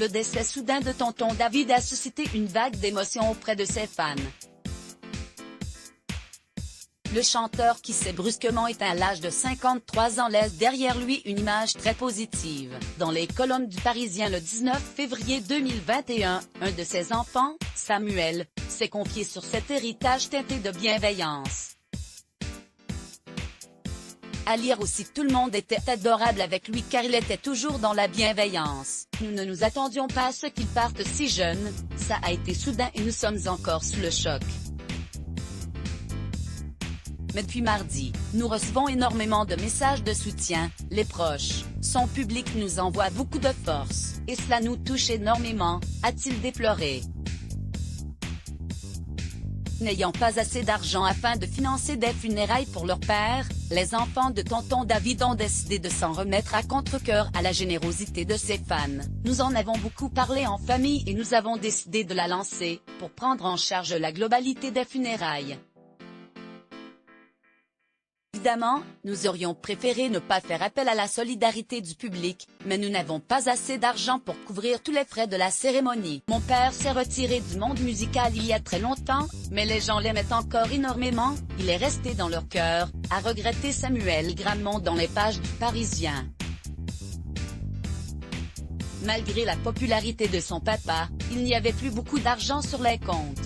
Le décès soudain de Tonton David a suscité une vague d'émotions auprès de ses fans. Le chanteur qui s'est brusquement éteint à l'âge de 53 ans laisse derrière lui une image très positive. Dans les colonnes du Parisien le 19 février 2021, un de ses enfants, Samuel, s'est confié sur cet héritage teinté de bienveillance. À lire aussi, tout le monde était adorable avec lui car il était toujours dans la bienveillance. Nous ne nous attendions pas à ce qu'il parte si jeune, ça a été soudain et nous sommes encore sous le choc. Mais depuis mardi, nous recevons énormément de messages de soutien, les proches, son public nous envoie beaucoup de force, et cela nous touche énormément, a-t-il déploré. N'ayant pas assez d'argent afin de financer des funérailles pour leur père, les enfants de Tonton David ont décidé de s'en remettre à contre-cœur à la générosité de ses fans. Nous en avons beaucoup parlé en famille et nous avons décidé de la lancer, pour prendre en charge la globalité des funérailles. Évidemment, nous aurions préféré ne pas faire appel à la solidarité du public, mais nous n'avons pas assez d'argent pour couvrir tous les frais de la cérémonie. Mon père s'est retiré du monde musical il y a très longtemps, mais les gens l'aimaient encore énormément, il est resté dans leur cœur, a regretté Samuel Gramont dans les pages du Parisien. Malgré la popularité de son papa, il n'y avait plus beaucoup d'argent sur les comptes.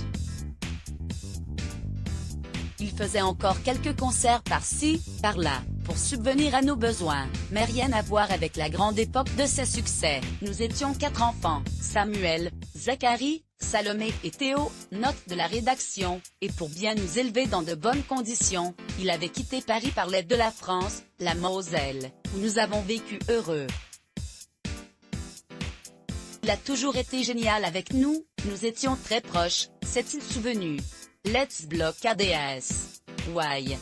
Il faisait encore quelques concerts par-ci, par-là, pour subvenir à nos besoins, mais rien à voir avec la grande époque de ses succès. Nous étions 4 enfants, Samuel, Zacharie, Salomé et Théo, note de la rédaction, et pour bien nous élever dans de bonnes conditions, il avait quitté Paris par l'aide de la France, la Moselle, où nous avons vécu heureux. Il a toujours été génial avec nous, nous étions très proches, s'est-il souvenu. Let's block ADS. Why?